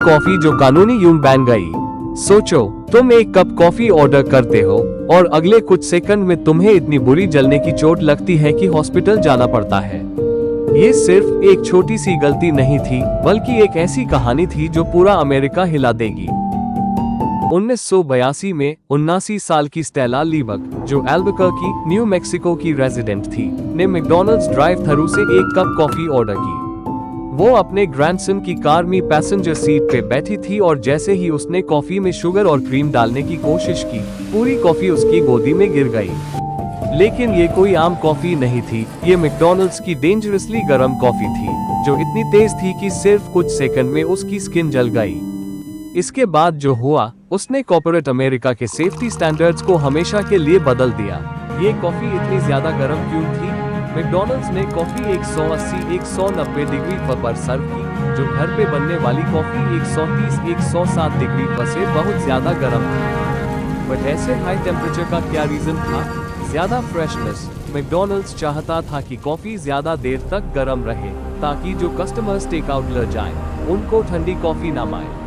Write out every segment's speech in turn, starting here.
Coffee जो कानूनी यूं बैन गई। सोचो, तुम एक कप कॉफी ऑर्डर करते हो और अगले कुछ सेकंड में तुम्हें इतनी बुरी जलने की चोट लगती है कि हॉस्पिटल जाना पड़ता है। ये सिर्फ एक छोटी सी गलती नहीं थी, बल्कि एक ऐसी कहानी थी जो पूरा अमेरिका हिला देगी। 1982 में 79 साल की स्टेला लीबक, जो अल्बुकर्की, न्यू मैक्सिको की रेजिडेंट थी, ने मैकडॉनल्ड्स ड्राइव थरू से एक कप कॉफी ऑर्डर की। वो अपने ग्रैंडसन की कार में पैसेंजर सीट पे बैठी थी और जैसे ही उसने कॉफी में शुगर और क्रीम डालने की कोशिश की, पूरी कॉफी उसकी गोदी में गिर गई। लेकिन ये कोई आम कॉफी नहीं थी, ये मैकडॉनल्ड्स की डेंजरसली गर्म कॉफी थी, जो इतनी तेज थी कि सिर्फ कुछ सेकंड में उसकी स्किन जल गई। इसके बाद जो हुआ, उसने कॉर्पोरेट अमेरिका के सेफ्टी स्टैंडर्ड्स को हमेशा के लिए बदल दिया। ये कॉफी इतनी ज्यादा गर्म क्यों थी? मैकडॉनल्ड्स ने कॉफी 180-190 डिग्री पर सर्व की, जो घर पे बनने वाली कॉफी 130-107 डिग्री पर से बहुत ज्यादा गर्म थी। बट ऐसे हाई टेम्परेचर का क्या रीजन था? ज्यादा फ्रेशनेस। मैकडॉनल्ड्स चाहता था कि कॉफी ज्यादा देर तक गर्म रहे, ताकि जो कस्टमर्स टेक आउट ले जाएं, उनको ठंडी कॉफी ना मिले।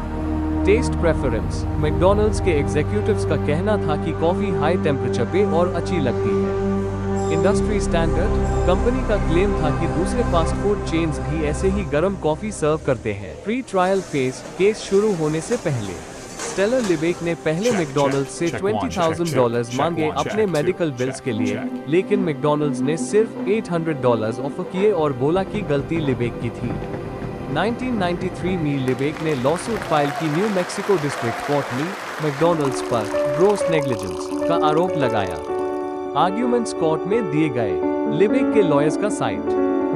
Test preference. मैकडॉनल्ड्स के एग्जीक्यूटिव्स का कहना था कि कॉफी हाई टेम्परेचर पे और अच्छी लगती है। Industry standard. कंपनी का क्लेम था कि दूसरे फास्ट फूड चेन्स भी ऐसे ही गर्म कॉफी सर्व करते हैं। प्री ट्रायल फेज केस शुरू होने से पहले स्टेला लिबेक ने पहले मैकडॉनल्ड्स से $20,000 मांगे अपने मेडिकल बिल्स के लिए, लेकिन मैकडॉनल्ड्स ने सिर्फ $800 ऑफर किए और बोला कि गलती लिबेक की थी। 1993 में लिबेक ने लॉसूट फाइल की न्यू मैक्सिको डिस्ट्रिक्ट कोर्ट में मैकडॉनल्ड्स पर ग्रॉस नेग्लिजेंस का आरोप लगाया। आर्ग्यूमेंट्स कोर्ट में दिए गए। लिबेक के लॉयर्स का साइट।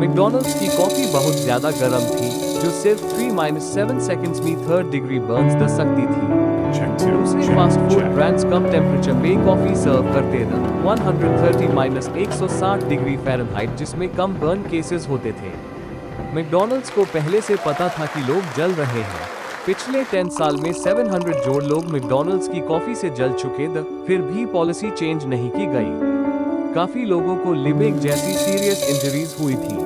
मैकडॉनल्ड्स की कॉफी बहुत ज्यादा गर्म थी, जो सिर्फ 3-7 सेकंड्स में 3rd डिग्री बर्न्स दे सकती थी। दूसरे fast food brands come temperature पे कॉफी सर्व करते थे, 130-160 डिग्री फ़ारेनहाइट, जिसमें कम बर्न केसेस होते थे। मैकडॉनल्ड्स को पहले से पता था कि लोग जल रहे हैं। पिछले 10 साल में 700 जोड़ लोग मैकडॉनल्ड्स की कॉफी से जल चुके थे, फिर भी पॉलिसी चेंज नहीं की गई। काफी लोगों को लिबेक जैसी सीरियस इंजरीज हुई थी।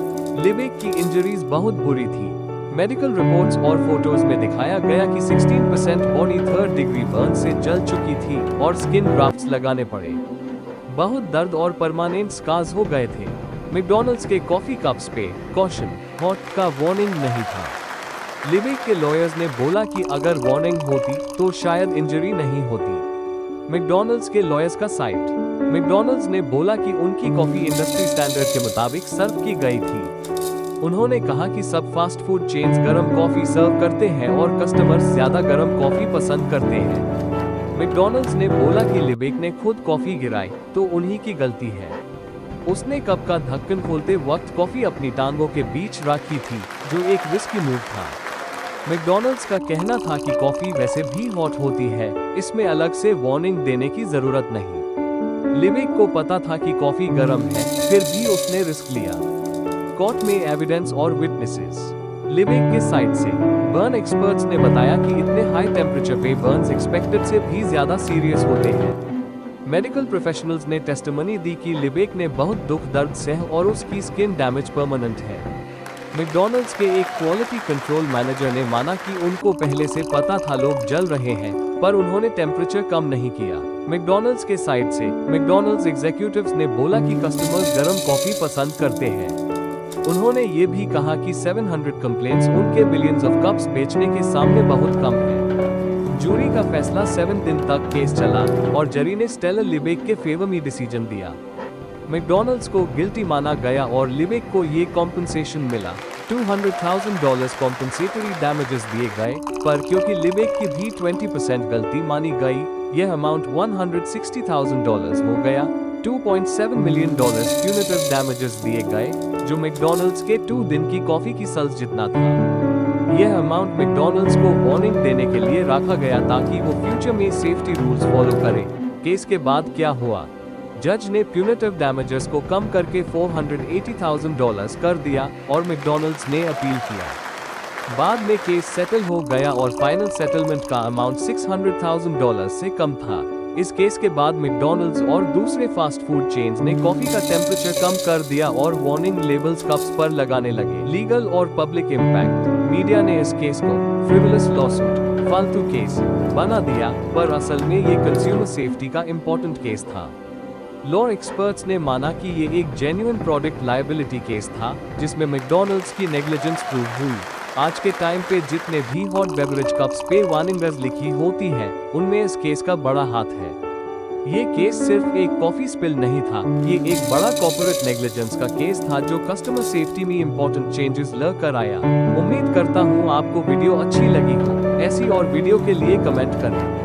लिबेक की इंजरीज बहुत बुरी थी। मेडिकल रिपोर्ट्स और फोटोज में दिखाया गया कि 16% बॉडी 3rd डिग्री बर्न से जल चुकी थी और स्किन ग्राफ्ट्स लगाने पड़े। बहुत दर्द और परमानेंट स्कार्स हो गए थे। मैकडॉनल्ड्स के कॉफी कप्स पे कॉशन हॉट का वार्निंग नहीं था। लिबेक के लॉयर्स ने बोला कि अगर वार्निंग होती तो शायद इंजरी नहीं होती। मैकडॉनल्ड्स के लॉयर्स का साइट। मैकडॉनल्ड्स ने बोला कि उनकी कॉफी इंडस्ट्री स्टैंडर्ड के मुताबिक सर्व की गई थी। उन्होंने कहा कि सब फास्ट फूड चेन्स गर्म कॉफी सर्व करते हैं और कस्टमर्स ज्यादा गर्म कॉफी पसंद करते हैं। मैकडॉनल्ड्स ने बोला कि लिबेक ने खुद कॉफी गिराई तो उन्हीं की गलती है। उसने कप का ढक्कन खोलते वक्त कॉफी अपनी टांगों के बीच रखी थी, जो एक रिस्की मूव था। मैकडॉनल्ड्स का कहना था कि कॉफी वैसे भी हॉट होती है, इसमें अलग से वार्निंग देने की जरूरत नहीं। लिबेक को पता था कि कॉफी गर्म है, फिर भी उसने रिस्क लिया। कोर्ट में एविडेंस और विटनेसेस। लिबेक के साइड से बर्न एक्सपर्ट्स ने बताया कि इतने हाई टेम्परेचर पे बर्न्स एक्सपेक्टेड से भी ज्यादा सीरियस होते हैं। मेडिकल प्रोफेशनल्स ने टेस्टिमनी दी कि लिबेक ने बहुत दुख दर्द सह और उसकी स्किन डैमेज परमानेंट है। मैकडॉनल्ड्स के एक क्वालिटी कंट्रोल मैनेजर ने माना कि उनको पहले से पता था लोग जल रहे हैं, पर उन्होंने टेम्परेचर कम नहीं किया। मैकडॉनल्ड्स के साइड से मैकडॉनल्ड्स एग्जीक्यूटिव्स ने बोला कि कस्टमर्स गर्म कॉफी पसंद करते हैं। उन्होंने ये भी कहा कि 700 कंप्लेंट्स उनके बिलियंस ऑफ कप्स बेचने के सामने बहुत कम है। जूरी का फैसला 7 दिन तक केस चला और जरी ने स्टेला लिबेक के फेवर में डिसीजन दिया। मैकडॉनल्ड्स को गिल्टी माना गया और लिबेक को ये कॉम्पनसेशन मिला। $200,000 कॉम्पनसेटरी डैमेजेस दिए गए, पर क्योंकि लिबेक की भी 20% गलती मानी गई, यह अमाउंट $160,000 हो गया। $2.7 मिलियन प्यूनिटिव डैमेजेस दिए गए, जो मैकडॉनल्ड्स के 2 दिन की कॉफी की सेल्स जितना था। यह अमाउंट मैकडॉनल्ड्स को वार्निंग देने के लिए रखा गया ताकि वो फ्यूचर में सेफ्टी रूल्स फॉलो करे। केस के बाद क्या हुआ? जज ने प्यूनिटिव डैमेजेस को कम करके $480,000 कर दिया और मैकडॉनल्ड्स ने अपील किया। बाद में केस सेटल हो गया और फाइनल सेटलमेंट का अमाउंट $600,000 से कम था। इस केस के बाद मैकडॉनल्ड्स और दूसरे फास्ट फूड चेन्स ने कॉफी का टेम्परेचर कम कर दिया और वार्निंग लेबल्स कप्स पर लगाने लगे। लीगल और पब्लिक इम्पैक्ट। मीडिया ने इस केस को फ्रिवलस लॉसूट, फालतू केस बना दिया, पर असल में ये कंज्यूमर सेफ्टी का इम्पोर्टेंट केस था। लॉ एक्सपर्ट्स ने माना कि ये एक जेन्युइन प्रोडक्ट लायबिलिटी केस था, जिसमें मैकडॉनल्ड्स की नेग्लिजेंस प्रूव हुई। आज के टाइम पे जितने भी हॉट बेवरेज कप्स पे वार्निंग्स लिखी होती है, उनमें इस केस का बड़ा हाथ है। ये केस सिर्फ एक कॉफी स्पिल नहीं था, ये एक बड़ा कॉर्पोरेट नेग्लिजेंस का केस था जो कस्टमर सेफ्टी में इंपॉर्टेंट चेंजेस लेकर आया। उम्मीद करता हूँ आपको वीडियो अच्छी लगी हो। ऐसी और वीडियो के लिए कमेंट करें।